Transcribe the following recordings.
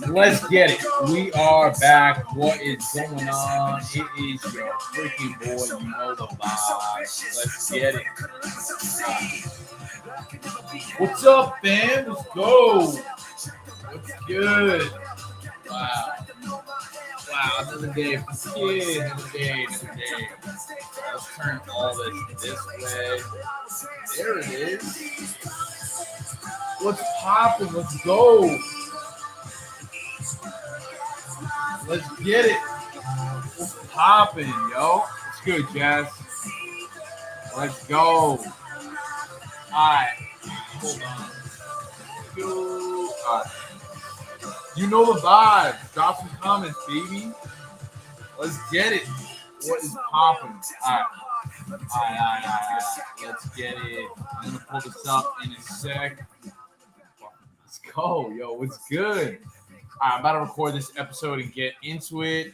Let's get it. We are back. What is going on? It is your freaking boy. You know the vibe. Let's get it. What's up, fam? Let's go. What's good? Wow. Wow, another day for the kids. Another day, another day. Let's turn all this way. There it is. What's popping? Let's go. Let's get it. What's popping, yo? It's good, Jazz. Let's go. All right. Hold on. All right. You know the vibe. Drop some comments, baby. Let's get it. What is popping? All right. Let's get it. I'm going to pull this up in a sec. Let's go, yo. What's good? I'm about to record this episode and get into it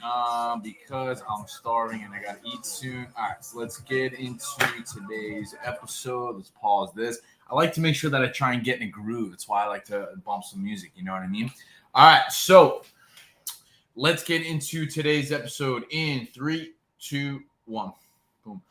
because I'm starving and I got to eat soon. All right, so let's get into today's episode. Let's pause this. I like to make sure that I try and get in a groove. That's why I like to bump some music. You know what I mean? All right, so let's get into today's episode in 3, 2, 1. Boom.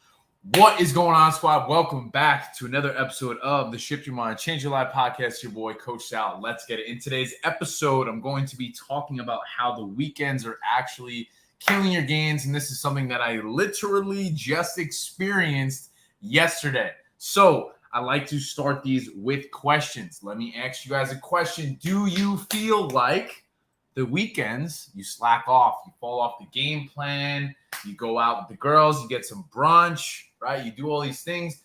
What is going on, squad? Welcome back to another episode of the Shift Your Mind, Change Your Life podcast. Your boy, Coach Sal. Let's get it. In today's episode, I'm going to be talking about how the weekends are actually killing your gains. And this is something that I literally just experienced yesterday. So I like to start these with questions. Let me ask you guys a question. Do you feel like the weekends you slack off, you fall off the game plan, you go out with the girls, you get some brunch, right? You do all these things.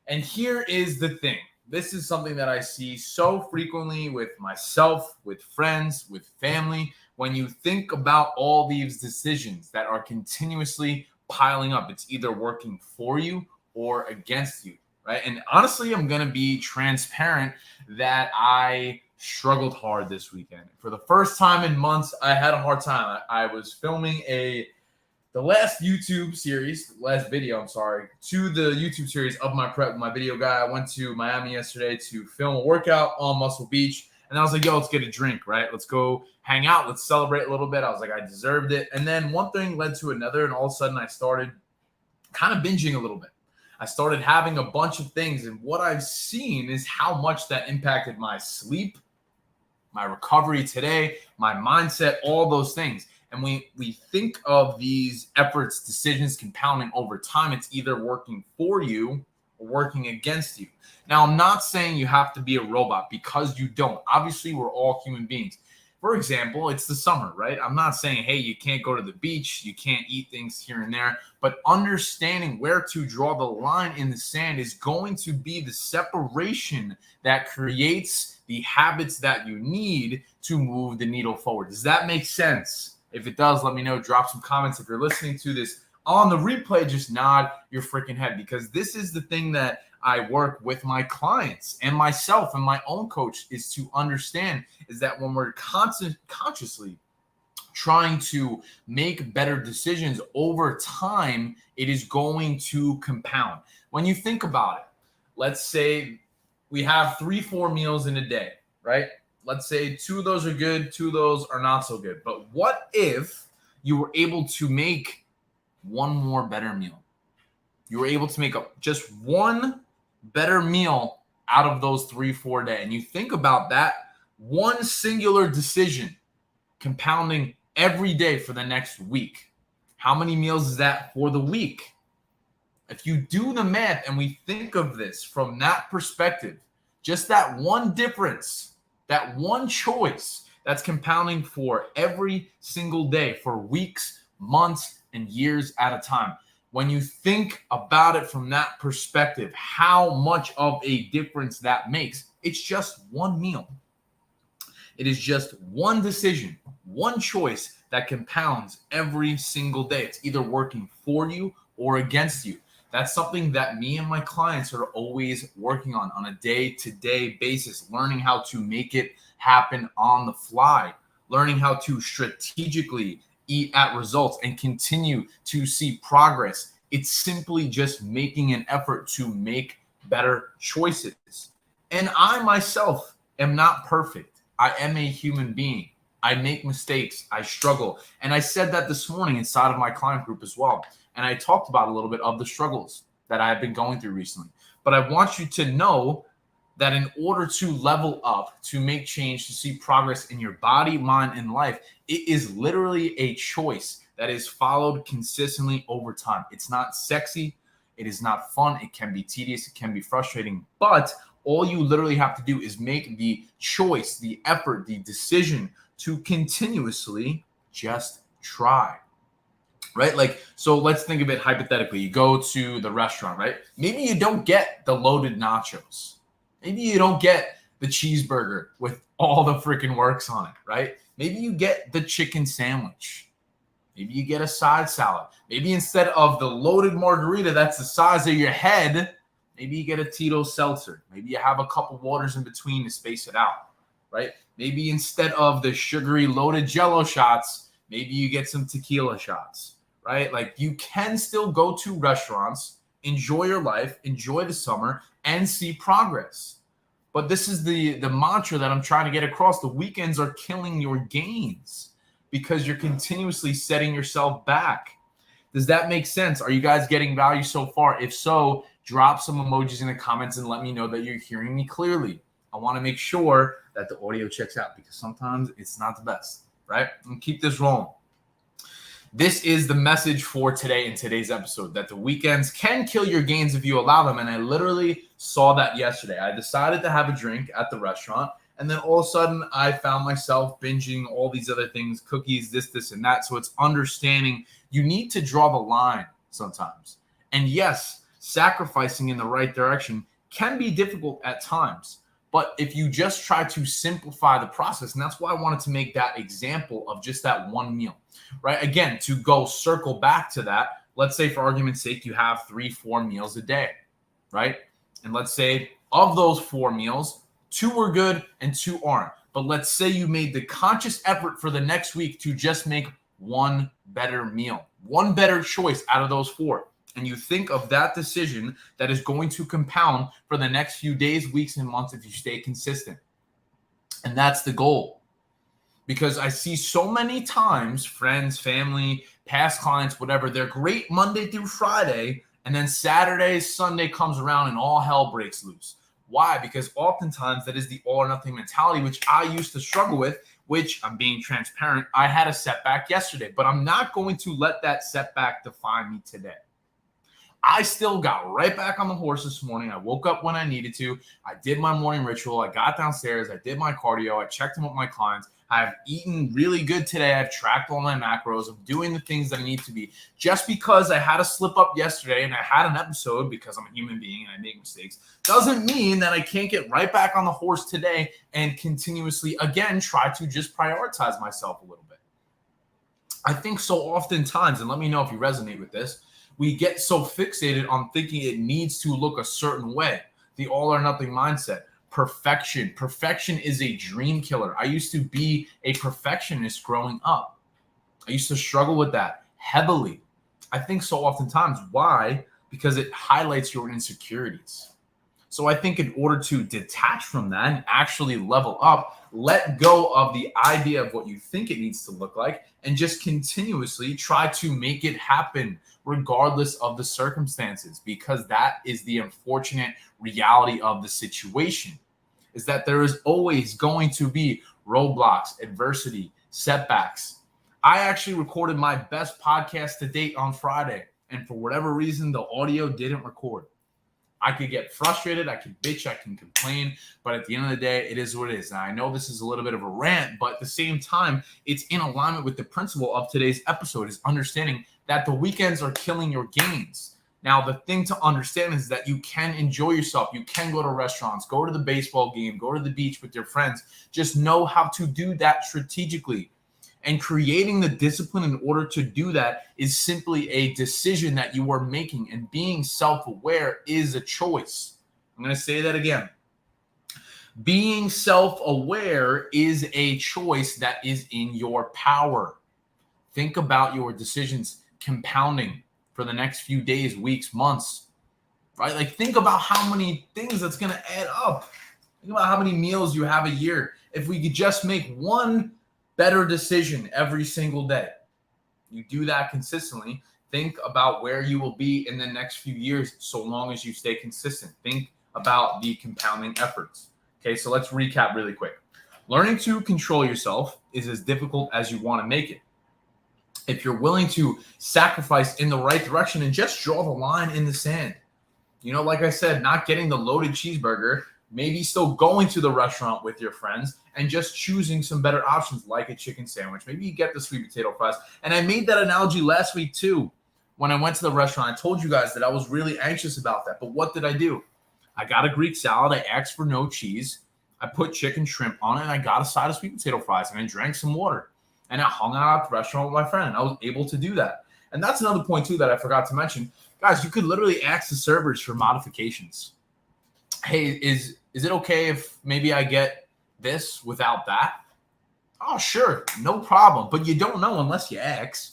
And here is the thing. This is something that I see so frequently with myself, with friends, with family. When you think about all these decisions that are continuously piling up, it's either working for you or against you, right? And honestly, I'm going to be transparent that I struggled hard this weekend. For the first time in months, I had a hard time. I was filming the last YouTube series, last video, to the YouTube series of my prep with my video guy. I went to Miami yesterday to film a workout on Muscle Beach. And I was like, yo, let's get a drink, right? Let's go hang out. Let's celebrate a little bit. I was like, I deserved it. And then one thing led to another. And all of a sudden I started kind of binging a little bit. I started having a bunch of things. And what I've seen is how much that impacted my sleep, my recovery today, my mindset, all those things. And we think of these efforts, decisions compounding over time. It's either working for you or working against you. Now, I'm not saying you have to be a robot because you don't. Obviously, we're all human beings. For example, it's the summer, right? I'm not saying, hey, you can't go to the beach, you can't eat things here and there, but understanding where to draw the line in the sand is going to be the separation that creates the habits that you need to move the needle forward. Does that make sense? If it does, let me know. Drop some comments. If you're listening to this on the replay, just nod your freaking head, because this is the thing that I work with my clients and myself and my own coach is to understand is that when we're consciously trying to make better decisions over time, it is going to compound. When you think about it, let's say we have 3-4 meals in a day, right? Let's say 2 of those are good, 2 of those are not so good. But what if you were able to make one more better meal? You were able to make just one better meal out of those 3-4 days. And you think about that one singular decision compounding every day for the next week. How many meals is that for the week? If you do the math and we think of this from that perspective, just that one difference, that one choice that's compounding for every single day for weeks, months, and years at a time. When you think about it from that perspective, how much of a difference that makes. It's just one meal. It is just one decision, one choice that compounds every single day. It's either working for you or against you. That's something that me and my clients are always working on a day-to-day basis, learning how to make it happen on the fly, learning how to strategically eat at results and continue to see progress. It's simply just making an effort to make better choices. And I myself am not perfect. I am a human being. I make mistakes. I struggle. And I said that this morning inside of my client group as well. And I talked about a little bit of the struggles that I've been going through recently. But I want you to know that in order to level up, to make change, to see progress in your body, mind, and life, it is literally a choice that is followed consistently over time. It's not sexy. It is not fun. It can be tedious. It can be frustrating. But all you literally have to do is make the choice, the effort, the decision to continuously just try. Right? Like, so let's think of it hypothetically. You go to the restaurant, right? Maybe you don't get the loaded nachos. Maybe you don't get the cheeseburger with all the freaking works on it, right? Maybe you get the chicken sandwich. Maybe you get a side salad. Maybe instead of the loaded margarita that's the size of your head, maybe you get a Tito's seltzer. Maybe you have a couple waters in between to space it out, right? Maybe instead of the sugary loaded Jell-O shots, maybe you get some tequila shots, right? Like, you can still go to restaurants, enjoy your life, enjoy the summer, and see progress. But this is the mantra that I'm trying to get across. The weekends are killing your gains because you're continuously setting yourself back. Does that make sense? Are you guys getting value so far? If so, drop some emojis in the comments and let me know that you're hearing me clearly. I want to make sure that the audio checks out because sometimes it's not the best, right? And keep this rolling. This is the message for today in today's episode, that the weekends can kill your gains if you allow them. And I literally saw that yesterday. I decided to have a drink at the restaurant, and then all of a sudden I found myself binging all these other things, cookies, this, and that. So it's understanding you need to draw the line sometimes. And yes, sacrificing in the right direction can be difficult at times. But if you just try to simplify the process, and that's why I wanted to make that example of just that one meal, right? Again, to go circle back to that, let's say for argument's sake, you have 3-4 meals a day, right? And let's say of those 4 meals, 2 are good and 2 aren't. But let's say you made the conscious effort for the next week to just make one better meal, one better choice out of those 4. And you think of that decision that is going to compound for the next few days, weeks, and months if you stay consistent. And that's the goal. Because I see so many times, friends, family, past clients, whatever, they're great Monday through Friday, and then Saturday, Sunday comes around and all hell breaks loose. Why? Because oftentimes that is the all or nothing mentality, which I used to struggle with, which I'm being transparent. I had a setback yesterday, but I'm not going to let that setback define me today. I still got right back on the horse this morning. I woke up when I needed to. I did my morning ritual. I got downstairs. I did my cardio. I checked in with my clients. I've eaten really good today. I've tracked all my macros. I'm doing the things that I need to be. Just because I had a slip up yesterday and I had an episode, because I'm a human being and I make mistakes, doesn't mean that I can't get right back on the horse today and continuously, again, try to just prioritize myself a little bit. I think so oftentimes, and let me know if you resonate with this, we get so fixated on thinking it needs to look a certain way. The all or nothing mindset. Perfection. Perfection is a dream killer. I used to be a perfectionist growing up. I used to struggle with that heavily. I think so oftentimes. Why? Because it highlights your insecurities. So I think in order to detach from that and actually level up, let go of the idea of what you think it needs to look like and just continuously try to make it happen regardless of the circumstances, because that is the unfortunate reality of the situation, is that there is always going to be roadblocks, adversity, setbacks. I actually recorded my best podcast to date on Friday, and for whatever reason, the audio didn't record. I could get frustrated, I could bitch, I can complain, but at the end of the day, it is what it is. Now, I know this is a little bit of a rant, but at the same time, it's in alignment with the principle of today's episode, is understanding that the weekends are killing your gains. Now, the thing to understand is that you can enjoy yourself. You can go to restaurants, go to the baseball game, go to the beach with your friends. Just know how to do that strategically. And creating the discipline in order to do that is simply a decision that you are making. And being self-aware is a choice. I'm going to say that again. Being self-aware is a choice that is in your power. Think about your decisions compounding for the next few days, weeks, months, right? Like, think about how many things that's going to add up. Think about how many meals you have a year. if we could just make one better decision every single day. You do that consistently. Think about where you will be in the next few years so long as you stay consistent. Think about the compounding efforts. Okay, so let's recap really quick. Learning to control yourself is as difficult as you want to make it. If you're willing to sacrifice in the right direction and just draw the line in the sand. Like I said, not getting the loaded cheeseburger, maybe still going to the restaurant with your friends and just choosing some better options like a chicken sandwich. Maybe you get the sweet potato fries. And I made that analogy last week too. When I went to the restaurant, I told you guys that I was really anxious about that. But what did I do? I got a Greek salad. I asked for no cheese. I put chicken shrimp on it, and I got a side of sweet potato fries, and I drank some water. And I hung out at the restaurant with my friend, and I was able to do that. And that's another point, too, that I forgot to mention. Guys, you could literally ask the servers for modifications. Hey, is it okay if maybe I get this without that? Oh, sure. No problem. But you don't know unless you ask.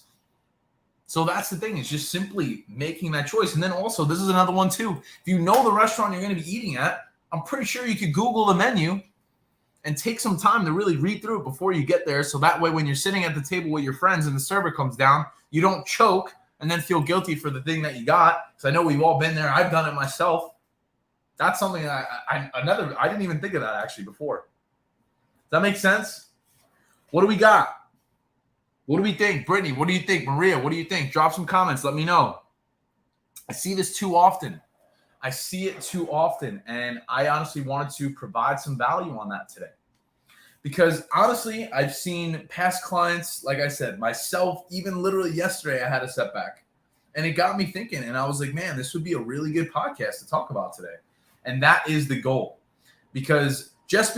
So that's the thing. It's just simply making that choice. And then also, this is another one, too. If you know the restaurant you're going to be eating at, I'm pretty sure you could Google the menu and take some time to really read through it before you get there. So that way, when you're sitting at the table with your friends and the server comes down, you don't choke and then feel guilty for the thing that you got. Because I know we've all been there. I've done it myself. That's something I didn't even think of that actually before. Does that make sense? What do we got? What do we think? Brittany, what do you think? Maria, what do you think? Drop some comments. Let me know. I see this too often. I see it too often, and I honestly wanted to provide some value on that today. Because honestly, I've seen past clients, like I said, myself, even literally yesterday, I had a setback. And it got me thinking, and I was like, man, this would be a really good podcast to talk about today. And that is the goal. Because this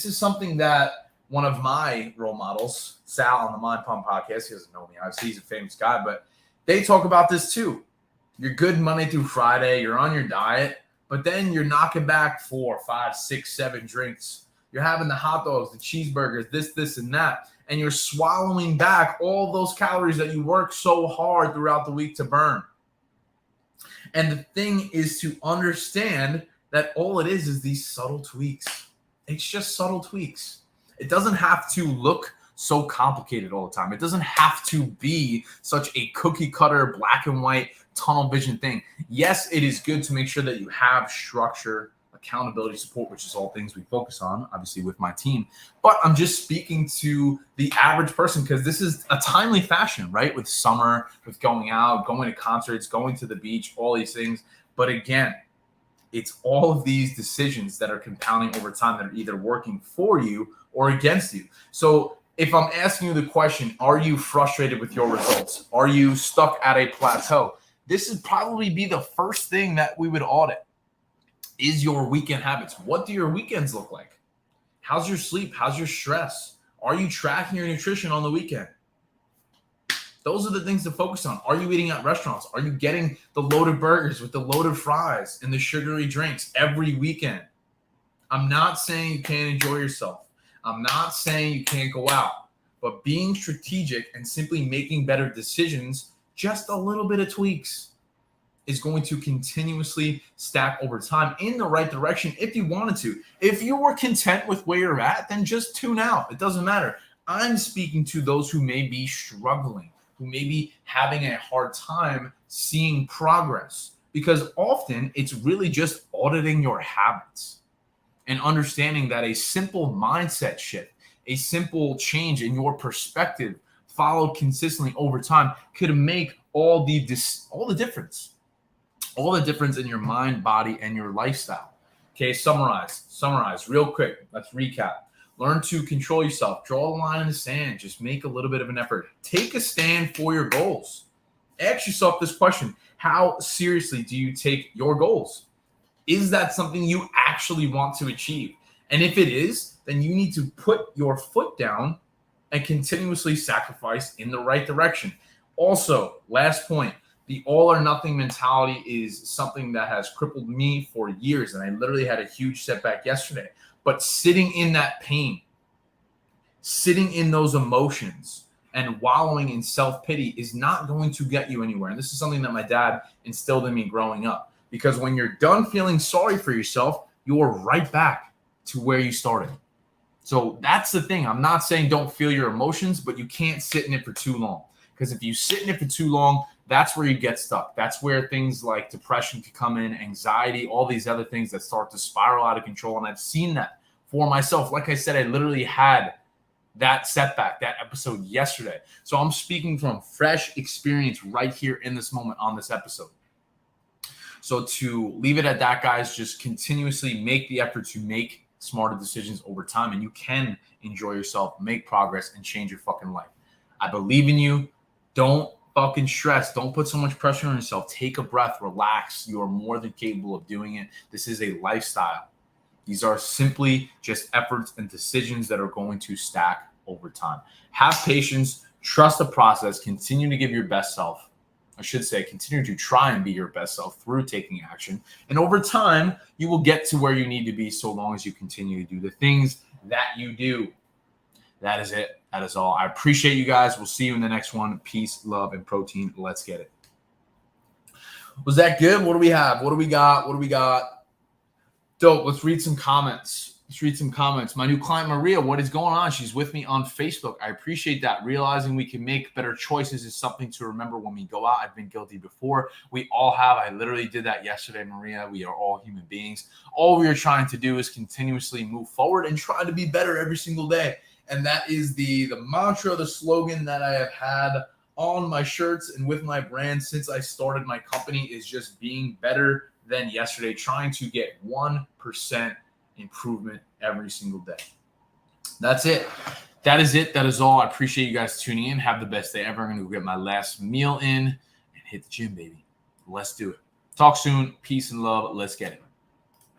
is something that one of my role models, Sal on the Mind Pump podcast, he doesn't know me, obviously he's a famous guy, but they talk about this too. You're good Monday through Friday. You're on your diet, but then you're knocking back 4, 5, 6, 7 drinks. You're having the hot dogs, the cheeseburgers, this, and that. And you're swallowing back all those calories that you work so hard throughout the week to burn. And the thing is to understand that all it is these subtle tweaks. It's just subtle tweaks. It doesn't have to look so complicated all the time. It doesn't have to be such a cookie cutter, black and white, tunnel vision thing. Yes, it is good to make sure that you have structure, accountability, support, which is all things we focus on, obviously, with my team. But I'm just speaking to the average person because this is a timely fashion, right? With summer, with going out, going to concerts, going to the beach, all these things. But again, it's all of these decisions that are compounding over time that are either working for you or against you. So if I'm asking you the question, are you frustrated with your results? Are you stuck at a plateau? This would probably be the first thing that we would audit. Is your weekend habits? What do your weekends look like? How's your sleep? How's your stress? Are you tracking your nutrition on the weekend? Those are the things to focus on. Are you eating at restaurants? Are you getting the loaded burgers with the loaded fries and the sugary drinks every weekend? I'm not saying you can't enjoy yourself. I'm not saying you can't go out. But being strategic and simply making better decisions, just a little bit of tweaks, is going to continuously stack over time in the right direction if you wanted to. If you were content with where you're at, then just tune out. It doesn't matter. I'm speaking to those who may be struggling, who may be having a hard time seeing progress, because often it's really just auditing your habits and understanding that a simple mindset shift, a simple change in your perspective followed consistently over time could make all the difference. All the difference in your mind, body, and your lifestyle. Okay, summarize real quick. Let's recap. Learn to control yourself. Draw a line in the sand. Just make a little bit of an effort. Take a stand for your goals. Ask yourself this question. How seriously do you take your goals? Is that something you actually want to achieve? And if it is, then you need to put your foot down and continuously sacrifice in the right direction. Also, last point, the all or nothing mentality is something that has crippled me for years. And I literally had a huge setback yesterday. But sitting in that pain, sitting in those emotions, and wallowing in self-pity is not going to get you anywhere. And this is something that my dad instilled in me growing up. Because when you're done feeling sorry for yourself, you're right back to where you started. So that's the thing. I'm not saying don't feel your emotions, but you can't sit in it for too long. Because if you sit in it for too long, that's where you get stuck. That's where things like depression can come in, anxiety, all these other things that start to spiral out of control. And I've seen that for myself. Like I said, I literally had that setback, that episode yesterday. So I'm speaking from fresh experience right here in this moment on this episode. So to leave it at that, guys, just continuously make the effort to make smarter decisions over time, and you can enjoy yourself, make progress, and change your fucking life. I believe in you. Don't fucking stress. Don't put so much pressure on yourself. Take a breath, relax. You are more than capable of doing it. This is a lifestyle. These are simply just efforts and decisions that are going to stack over time. Have patience, trust the process, continue to give your best self. I should say, continue to try and be your best self through taking action. And over time, you will get to where you need to be so long as you continue to do the things that you do. That is it. That is all. I appreciate you guys. We'll see you in the next one. Peace, love, and protein. Let's get it. Was that good? What do we have? What do we got? What do we got? Dope. Let's read some comments. My new client, Maria, what is going on? She's with me on Facebook. I appreciate that. Realizing we can make better choices is something to remember when we go out. I've been guilty before. We all have. I literally did that yesterday, Maria. We are all human beings. All we are trying to do is continuously move forward and try to be better every single day. And that is the mantra, the slogan that I have had on my shirts and with my brand since I started my company is just being better than yesterday, trying to get 1% improvement every single day. That's it. That is it. That is all. I appreciate you guys tuning in. Have the best day ever. I'm going to go get my last meal in and hit the gym, baby. Let's do it. Talk soon. Peace and love. Let's get it.